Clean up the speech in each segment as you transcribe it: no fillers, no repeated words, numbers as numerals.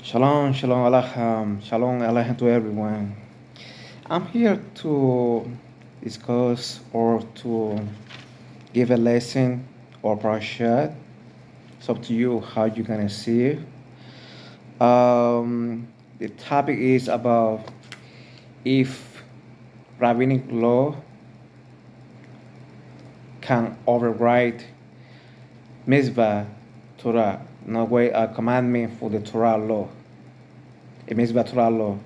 Shalom, shalom aleichem, shalom aleichem to everyone. I'm here to discuss or to give a lesson or parashat. It's up to you how you're gonna see it. The topic is about if rabbinic law can override mitzvah Torah, in a way a commandment for the Torah law, a mitzvah Torah law.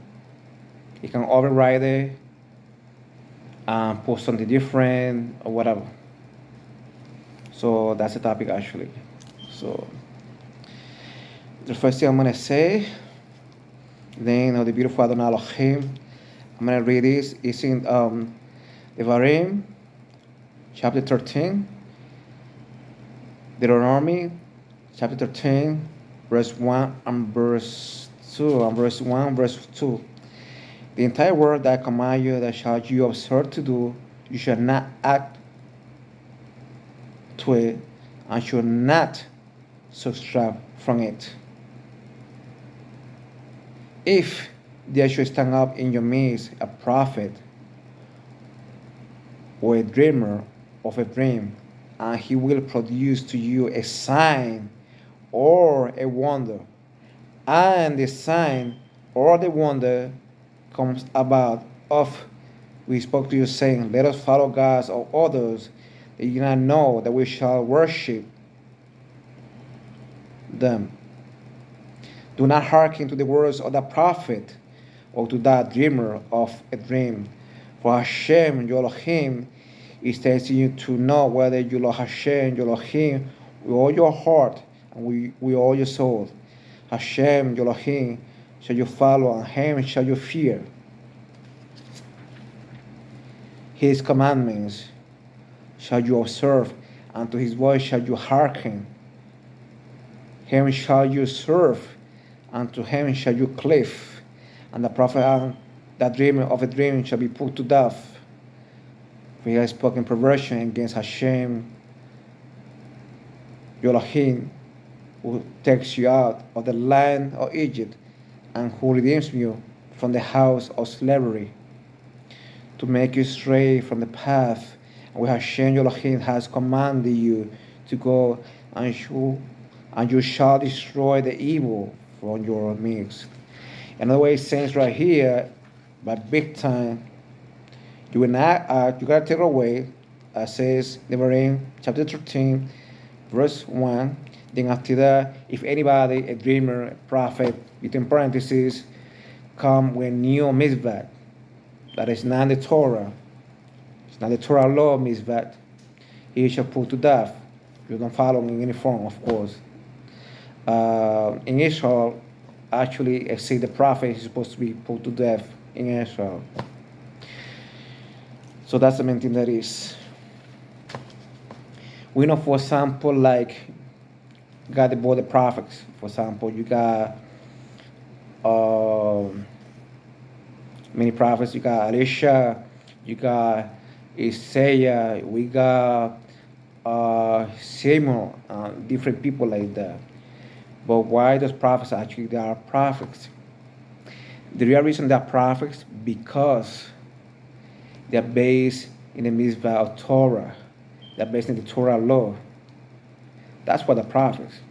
It can override it and put something different or whatever. So that's the topic actually. So the first thing I'm gonna say, then of the beautiful Adonai Elohim, I'm gonna read this. It's in Devarim, chapter 13, Deuteronomy, chapter 13, verse 1 and verse 2, and verse 1, verse 2. The entire word that I command you, that shall you observe to do, you shall not act to it, and shall not subtract from it. If there should stand up in your midst a prophet or a dreamer of a dream, and he will produce to you a sign or a wonder, and the sign or the wonder comes about of we spoke to you saying, let us follow gods or others, that you not know that we shall worship them. Do not hearken to the words of the prophet or to that dreamer of a dream. For Hashem, your Elohim, is testing you to know whether you love Hashem, your Elohim, with all your heart and with all your soul. Hashem, your Elohim, shall you follow, and him shall you fear. His commandments shall you observe, and to his voice shall you hearken. Him shall you serve, and to him shall you cleave. And the prophet that dreamer of a dream shall be put to death. For he has spoken perversion against Hashem, your Elohim, who takes you out of the land of Egypt, and who redeems you from the house of slavery, to make you stray from the path where Hashem your Elohim has commanded you to go, and you shall destroy the evil from your midst. Another way it says right here, by big time, you will not you gotta take it away. Says Devarim chapter 13, verse 1. Then after that, if anybody, a dreamer, a prophet, between parentheses, come with new mitzvah, that is not the Torah, it's not the Torah law mitzvah, he shall put to death. You don't follow in any form, of course. In Israel, actually, say the prophet is supposed to be put to death in Israel. So that's the main thing that is. We know, for example, like, you got the border prophets. For example, you got many prophets. You got Elisha, you got Isaiah, we got Samuel, different people like that. But why those prophets actually they are prophets? The real reason they are prophets because they are based in the mitzvah of Torah. They are based in the Torah law. That's what the prophets.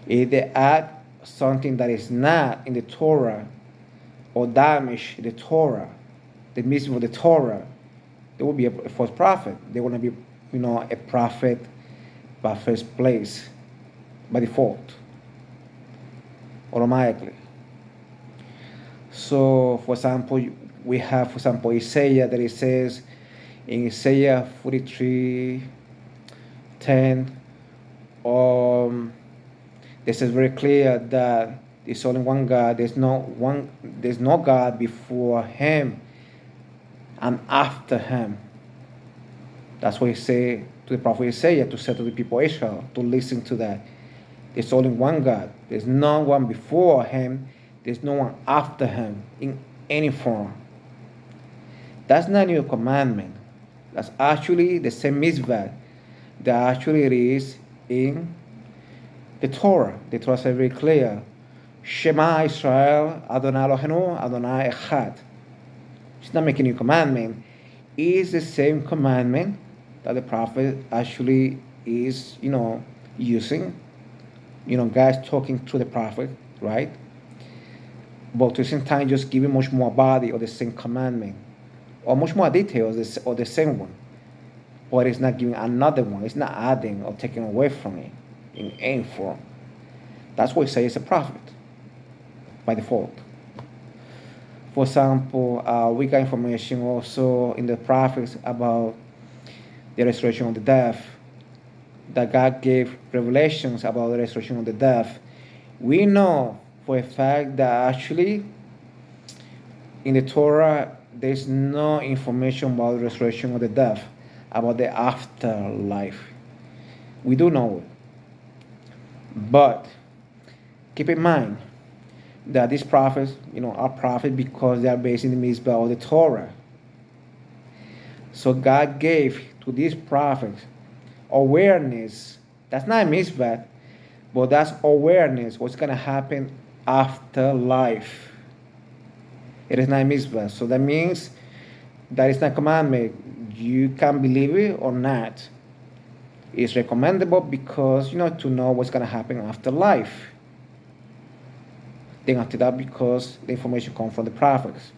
If they add something that is not in the Torah or damage the Torah, the mitzvah of the Torah, they will be a false prophet. They want to be, a prophet by first place, by default, automatically. So, for example, we have, for example, Isaiah, that it says in Isaiah 43:10, this is very clear that there's only one God. There's no God before him and after him. That's what he said to the prophet Isaiah, to say to the people of Israel, to listen to that. There's only one God. There's no one before him. There's no one after him in any form. That's not a new commandment. That's actually the same mitzvah that actually it is in the Torah. The Torah is very clear. Shema Israel, Adonai Eloheinu, Adonai Echad. It's not making a new commandment. It's the same commandment that the prophet actually is, using. God's talking to the prophet, right? But at the same time, just giving much more body of the same commandment, or much more details of the same one. But it's not giving another one. It's not adding or taking away from it in any form. That's why it says it's a prophet by default. For example, we got information also in the prophets about the resurrection of the dead, that God gave revelations about the resurrection of the dead. We know for a fact that actually in the Torah there's no information about the resurrection of the dead, about the afterlife. We do know it. But keep in mind that these prophets, are prophets because they are based in the mitzvah of the Torah. So God gave to these prophets awareness. That's not a mitzvah, but that's awareness. What's going to happen after life. It is not a mitzvah. So that means that it's not a commandment. You can believe it or not. It's recommendable because, to know what's going to happen after life. Then after that, because the information comes from the prophets.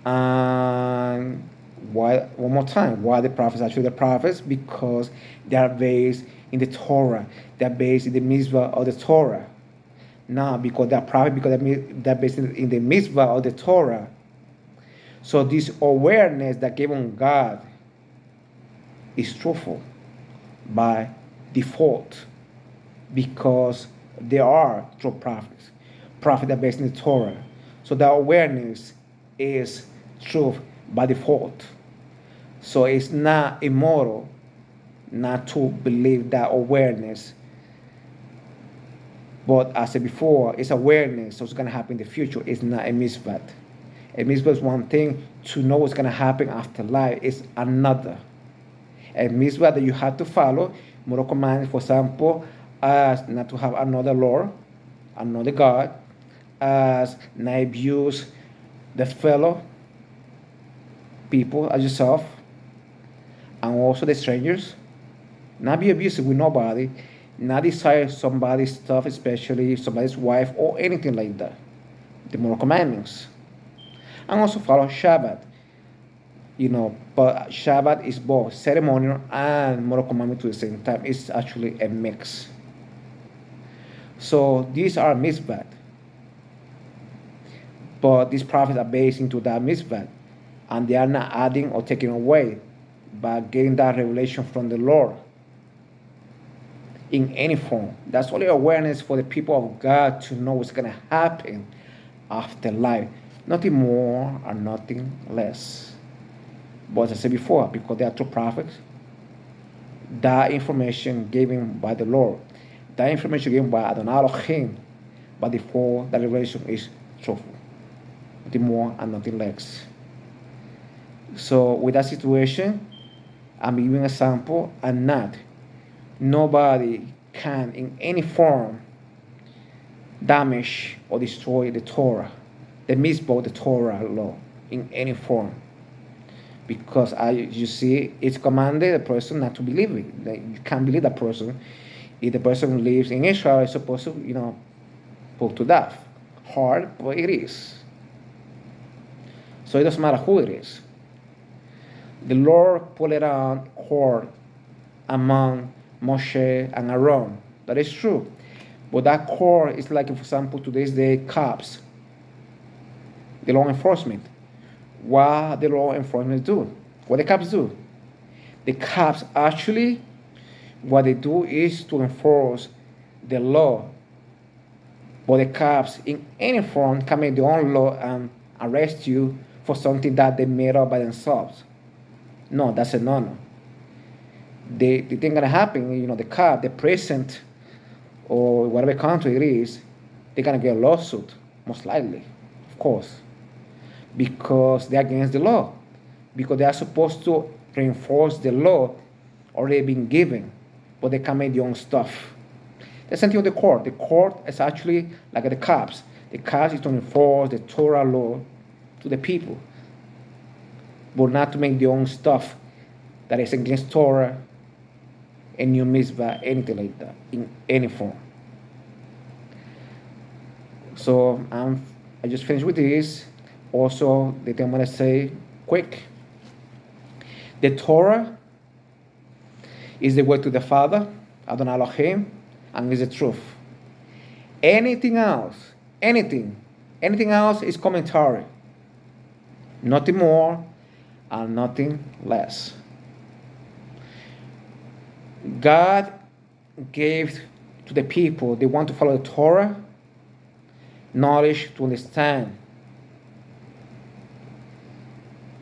And why, one more time, why the prophets actually the prophets? Because they are based in the Torah. They are based in the mitzvah of the Torah. Not because they are prophets, because they're based in the mitzvah of the Torah. So this awareness that given God is truthful by default, because they are true prophets. Prophets are based in the Torah. So the awareness is truth by default. So it's not immoral not to believe that awareness. But as I said before, it's awareness, so it's going to happen in the future. It's not a mitzvah. A mitzvah is one thing. To know what's going to happen after life is another. A mitzvah that you have to follow, moral commands, for example, as not to have another Lord, another God, as not abuse the fellow people as yourself, and also the strangers. Not be abusive with nobody, not desire somebody's stuff, especially somebody's wife or anything like that. The moral commandments. And also follow Shabbat. But Shabbat is both ceremonial and moral commandment to the same time. It's actually a mix. So these are mitzvah. But these prophets are based into that mitzvah. And they are not adding or taking away, but getting that revelation from the Lord in any form. That's only awareness for the people of God to know what's going to happen after life. Nothing more and nothing less. But as I said before, because they are true prophets, that information given by the Lord, that information given by Adonai Elohim, by default, that revelation is truthful. Nothing more and nothing less. So with that situation, I'm giving a sample and not. Nobody can in any form damage or destroy the Torah, the mitzvah, the Torah law in any form. Because you see, it's commanded a person not to believe it. You can't believe that person. If the person lives in Israel, it's supposed to, put to death. Hard, but it is. So it doesn't matter who it is. The Lord put it on court among Moshe and Aaron. That is true. But that court is like, for example, today's day, cops. The law enforcement. What the law enforcement do? What the cops do? The cops actually, what they do is to enforce the law. But the cops, in any form, can make their own law and arrest you for something that they made up by themselves. No, that's a no-no. The thing gonna happen, the cop, the precinct, or whatever country it is, they're gonna get a lawsuit, most likely, of course, because they're against the law, because they are supposed to reinforce the law already been given, but they can make their own stuff. The same thing with the court. The court is actually like the cops. The cops is to enforce the Torah law to the people, but not to make their own stuff that is against Torah, a new mitzvah, anything like that, in any form. So I just finished with this. Also, the thing I'm going to say quick. The Torah is the way to the Father, Adonai Elohim, and is the truth. Anything else is commentary. Nothing more and nothing less. God gave to the people, they want to follow the Torah, knowledge to understand.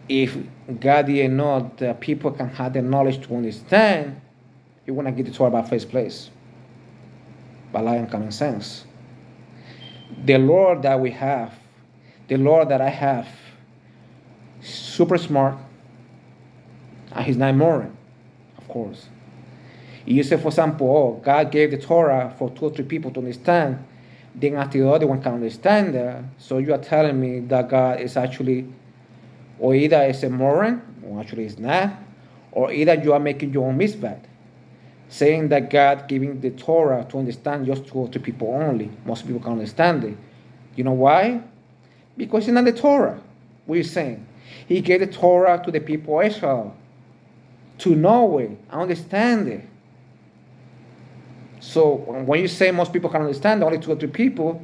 If God didn't know that people can have the knowledge to understand, He wouldn't give the Torah by first place, by light and common sense. The Lord that we have, the Lord that I have, super smart, and He's not moron, of course. You say, for example, God gave the Torah for 2 or 3 people to understand, then after the other one can understand that. So you are telling me that God is actually, or either is a moron, or actually is not, or either you are making your own mitzvah, saying that God giving the Torah to understand just 2 or 3 people only. Most people can understand it. You know why? Because it's not the Torah. What are you saying? He gave the Torah to the people of Israel to know it, understand it. So when you say most people can understand, only 2 or 3 people,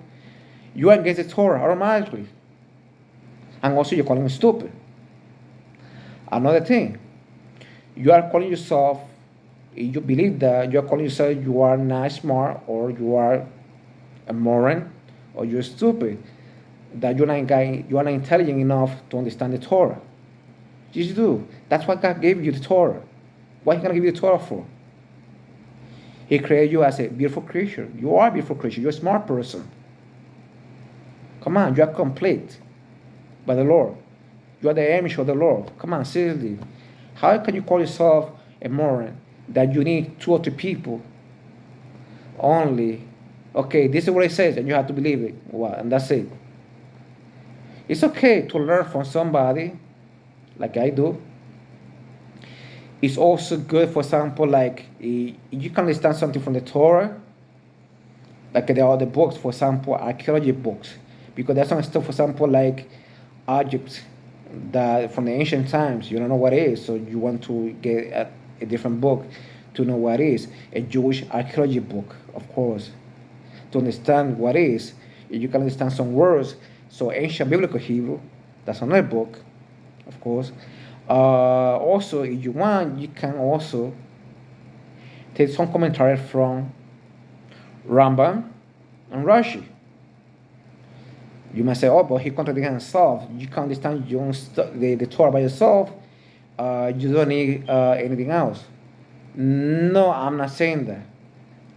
you are against the Torah automatically. And also you're calling them stupid. Another thing, you are calling yourself, you believe that you are calling yourself you are not smart, or you are a moron, or you're stupid, that you are not intelligent enough to understand the Torah. You do. That's why God gave you the Torah. What He gonna give you the Torah for? He created you as a beautiful creature. You are a beautiful creature. You're a smart person. Come on, you are complete by the Lord. You are the image of the Lord. Come on, seriously. How can you call yourself a moron that you need 2 or 3 people only? Okay, this is what it says, and you have to believe it. Well, and that's it. It's okay to learn from somebody, like I do. It's also good, for example, like you can understand something from the Torah, like there are other books, for example, archaeology books, because there's some stuff, for example, like objects that from the ancient times, you don't know what it is, so you want to get a different book to know what it is. A Jewish archaeology book, of course, to understand what it is. You can understand some words. So ancient biblical Hebrew, that's another book, of course. Also, if you want, you can also take some commentary from Rambam and Rashi. You might say, oh, but he contradicted himself. You can understand your own the Torah by yourself. You don't need anything else. No, I'm not saying that.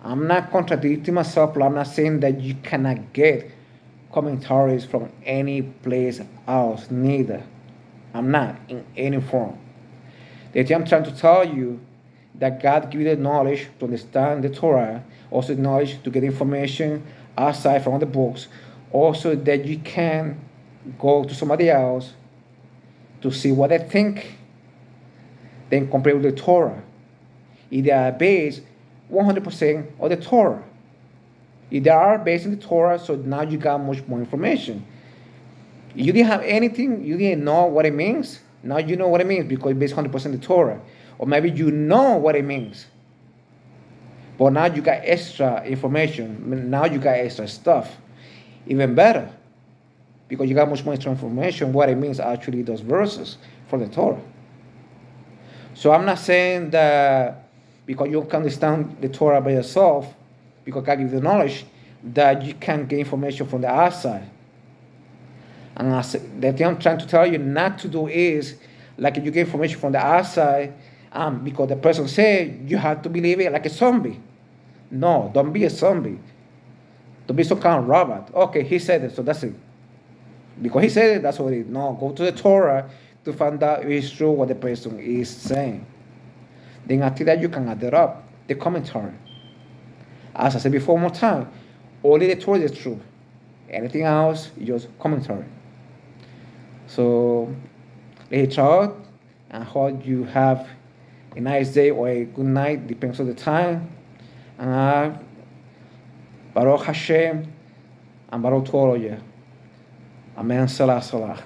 I'm not contradicting myself, but I'm not saying that you cannot get commentaries from any place else, neither. I'm not in any form. The thing I'm trying to tell you, that God gives you the knowledge to understand the Torah, also the knowledge to get information outside from the books, also that you can go to somebody else to see what they think, then compare with the Torah. If they are based 100% on the Torah. If they are based on the Torah, so now you got much more information. You didn't have anything, you didn't know what it means. Now you know what it means because it's based 100% on the Torah. Or maybe you know what it means, but now you got extra information. Now you got extra stuff. Even better, because you got much more extra information what it means actually those verses from the Torah. So I'm not saying that because you can understand the Torah by yourself, because God gives you the knowledge, that you can get information from the outside. And the thing I'm trying to tell you not to do is, like if you get information from the outside, because the person said, you have to believe it like a zombie. No, don't be a zombie. Don't be some kind of robot. Okay, he said it, so that's it. Because he said it, that's what it is. No, go to the Torah to find out if it's true what the person is saying. Then after that, you can add it up, the commentary. As I said before, one more time, only the Torah is true. Anything else is just commentary. So, let's out and hope you have a nice day or a good night, depends on the time. And Baruch Hashem and Baruch Torah. Amen. Salah, salah.